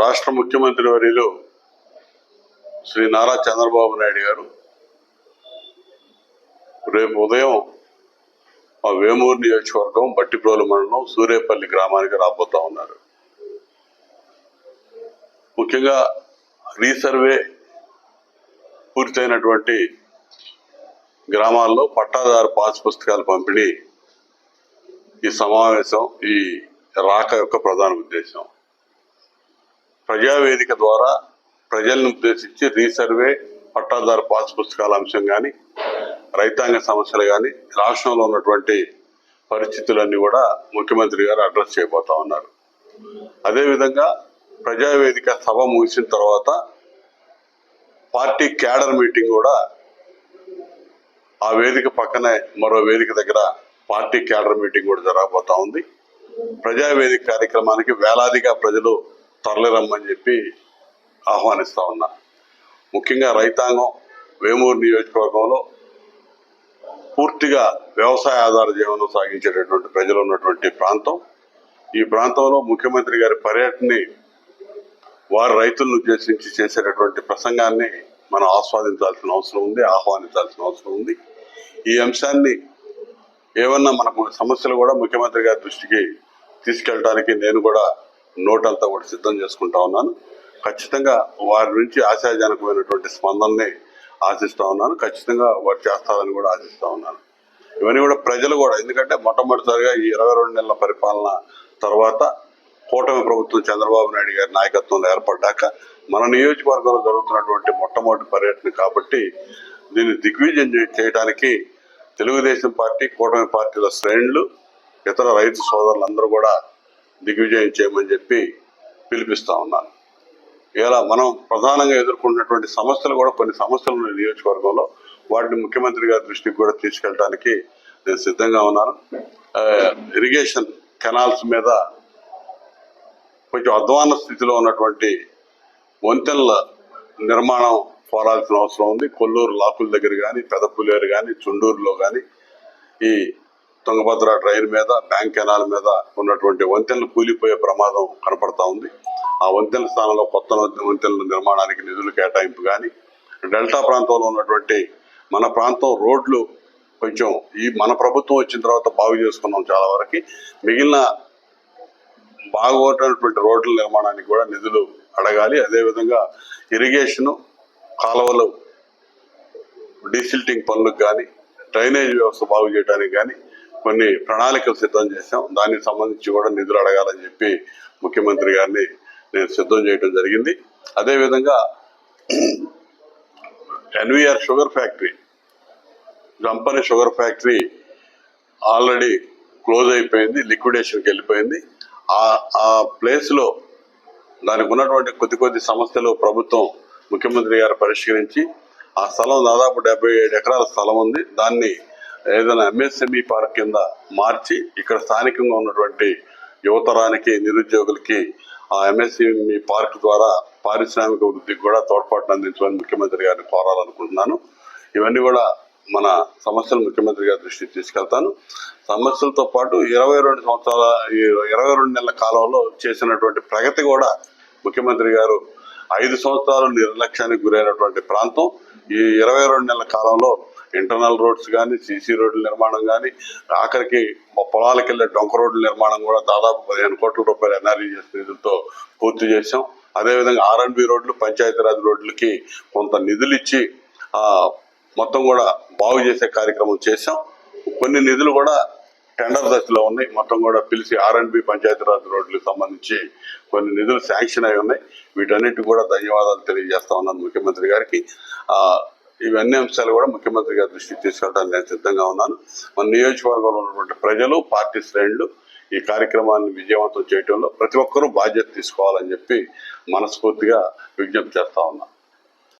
రాష్ట్ర ముఖ్యమంత్రి వర్యులు శ్రీ నారా చంద్రబాబు నాయుడు గారు రేపు ఉదయం ఆ వేమూరు నియోజకవర్గం బట్టిప్రోలు మండలం సూర్యపల్లి గ్రామానికి రాబోతా ఉన్నారు. ముఖ్యంగా రీసర్వే పూర్తయినటువంటి గ్రామాల్లో పట్టాదారు పాస్ పుస్తకాల పంపిణీ ఈ సమావేశం, ఈ రాక యొక్క ప్రధాన ఉద్దేశం. ప్రజావేదిక ద్వారా ప్రజలను ఉద్దేశించి రీసర్వే, పట్టాదారు పాస్ పుస్తకాల అంశం కానీ, రైతాంగ సమస్యలు కానీ, రాష్ట్రంలో ఉన్నటువంటి పరిస్థితులన్నీ కూడా ముఖ్యమంత్రి గారు అడ్రస్ చేయబోతా ఉన్నారు. అదేవిధంగా ప్రజావేదిక సభ ముగిసిన తర్వాత పార్టీ క్యాడర్ మీటింగ్ కూడా ఆ వేదిక పక్కనే మరో వేదిక దగ్గర పార్టీ క్యాడర్ మీటింగ్ కూడా జరగబోతా ఉంది. ప్రజావేదిక కార్యక్రమానికి వేలాదిగా ప్రజలు తరలిరమ్మని చెప్పి ఆహ్వానిస్తా ఉన్నా. ముఖ్యంగా రైతాంగం వేమూరు నియోజకవర్గంలో పూర్తిగా వ్యవసాయ ఆధార జీవనం సాగించేటటువంటి ప్రజలు ఉన్నటువంటి ప్రాంతం. ఈ ప్రాంతంలో ముఖ్యమంత్రి గారి పర్యటనని, వారు రైతులను ఉద్దేశించి చేసేటటువంటి ప్రసంగాన్ని మనం ఆస్వాదించాల్సిన అవసరం ఉంది, ఆహ్వానించాల్సిన అవసరం ఉంది. ఈ అంశాన్ని ఏమన్నా మనకు సమస్యలు కూడా ముఖ్యమంత్రి గారి దృష్టికి తీసుకెళ్ళడానికి నేను కూడా నోటంతా కూడా సిద్ధం చేసుకుంటా ఉన్నాను. ఖచ్చితంగా వారి నుంచి ఆశాజనకమైనటువంటి స్పందనని ఆశిస్తా ఉన్నాను. ఖచ్చితంగా వారు చేస్తారని కూడా ఆశిస్తా ఉన్నాను. ఇవన్నీ కూడా ప్రజలు కూడా, ఎందుకంటే మొట్టమొదటిసారిగా ఈ 22 నెలల పరిపాలన తర్వాత కూటమి ప్రభుత్వం చంద్రబాబు నాయుడు గారి నాయకత్వంలో ఏర్పడ్డాక మన నియోజకవర్గంలో జరుగుతున్నటువంటి మొట్టమొదటి పర్యటన కాబట్టి దీన్ని దిగ్విజయం చేయడానికి తెలుగుదేశం పార్టీ, కూటమి పార్టీల శ్రేణులు, ఇతర రైతు సోదరులందరూ కూడా దిగ్విజయం చేయమని చెప్పి పిలిపిస్తా ఉన్నాను. ఇలా మనం ప్రధానంగా ఎదుర్కొంటున్నటువంటి సమస్యలు కూడా, కొన్ని సమస్యలు ఉన్నాయి నియోజకవర్గంలో, వాటిని ముఖ్యమంత్రి గారి దృష్టికి కూడా తీసుకెళ్ళడానికి నేను సిద్ధంగా ఉన్నాను. ఇరిగేషన్ కెనాల్స్ మీద కొంచెం అధ్వాన స్థితిలో ఉన్నటువంటి వంతెనల నిర్మాణం కోరాల్సిన అవసరం ఉంది. కొల్లూరు లాకుల దగ్గర కానీ, పెదపులేరు కానీ, చుండూరులో కానీ, ఈ తుంగభద్ర డ్రైన్ మీద, బ్యాంక్ కెనాల్ మీద ఉన్నటువంటి వంతెనలు కూలిపోయే ప్రమాదం కనపడతా ఉంది. ఆ వంతెనల స్థానంలో కొత్త వంతెనల నిర్మాణానికి నిధులు కేటాయింపు కానీ, డెల్టా ప్రాంతంలో ఉన్నటువంటి మన ప్రాంతం రోడ్లు కొంచెం ఈ మన ప్రభుత్వం వచ్చిన తర్వాత బాగు చేసుకున్నాం చాలా వరకు. మిగిలిన బాగోటటువంటి రోడ్ల నిర్మాణానికి కూడా నిధులు అడగాలి. అదేవిధంగా ఇరిగేషను, కాలువలు డీసిల్టింగ్ పనులకు కానీ, డ్రైనేజ్ వ్యవస్థ బాగు చేయడానికి కానీ కొన్ని ప్రణాళికలు సిద్ధం చేశాం. దానికి సంబంధించి కూడా నిధులు అడగాలని చెప్పి ముఖ్యమంత్రి గారిని నేను సిద్ధం చేయడం జరిగింది. అదేవిధంగా ఎన్వీఆర్ షుగర్ ఫ్యాక్టరీ, గంపని షుగర్ ఫ్యాక్టరీ ఆల్రెడీ క్లోజ్ అయిపోయింది, లిక్విడేషన్కి వెళ్ళిపోయింది. ఆ ప్లేస్లో దానికి ఉన్నటువంటి కొద్ది సమస్యలు ప్రభుత్వం, ముఖ్యమంత్రి గారు పరిష్కరించి ఆ స్థలం దాదాపు 77 ఎకరాల స్థలం ఉంది. దాన్ని ఏదైనా ఎంఎస్ఎంఈ పార్క్ కింద మార్చి ఇక్కడ స్థానికంగా ఉన్నటువంటి యువతరానికి, నిరుద్యోగులకి ఆ ఎంఎస్ఎంఈ పార్క్ ద్వారా పారిశ్రామిక వృద్ధికి కూడా తోడ్పాటును అందించమని ముఖ్యమంత్రి గారిని కోరాలనుకుంటున్నాను. ఇవన్నీ కూడా మన సమస్యలు ముఖ్యమంత్రి గారి దృష్టికి తీసుకెళ్తాను. సమస్యలతో పాటు 22 నెలల కాలంలో చేసినటువంటి ప్రగతి కూడా ముఖ్యమంత్రి గారు, 5 సంవత్సరాలు నిర్లక్ష్యానికి గురైనటువంటి ప్రాంతం, ఈ 22 నెలల కాలంలో ఇంటర్నల్ రోడ్స్ కానీ, సీసీ రోడ్ల నిర్మాణం కానీ, ఆఖరికి పొలాలకు వెళ్ళే డొంక రోడ్ల నిర్మాణం కూడా దాదాపు 15 కోట్ల రూపాయల ఎన్ఆర్ఈఎస్ నిధులతో పూర్తి చేశాం. అదేవిధంగా ఆర్ఎండ్బి రోడ్లు, పంచాయతీరాజ్ రోడ్లకి కొంత నిధులు ఇచ్చి మొత్తం కూడా బాగు చేసే కార్యక్రమం చేశాం. కొన్ని నిధులు కూడా టెండర్ దశలో ఉన్నాయి. మొత్తం కూడా పిలిచి ఆర్ఎండ్బి, పంచాయతీరాజ్ రోడ్లకు సంబంధించి కొన్ని నిధులు శాంక్షన్ అయి ఉన్నాయి. వీటన్నిటికి కూడా ధన్యవాదాలు తెలియజేస్తా ఉన్నాను ముఖ్యమంత్రి గారికి. ఇవన్నీ అంశాలు కూడా ముఖ్యమంత్రి గారి దృష్టికి తీసుకెళ్ళడానికి నేను సిద్ధంగా ఉన్నాను. మన నియోజకవర్గంలో ఉన్నటువంటి ప్రజలు, పార్టీ శ్రేణులు ఈ కార్యక్రమాన్ని విజయవంతం చేయడంలో ప్రతి ఒక్కరూ బాధ్యత తీసుకోవాలని చెప్పి మనస్ఫూర్తిగా విజ్ఞప్తి చేస్తా ఉన్నాను.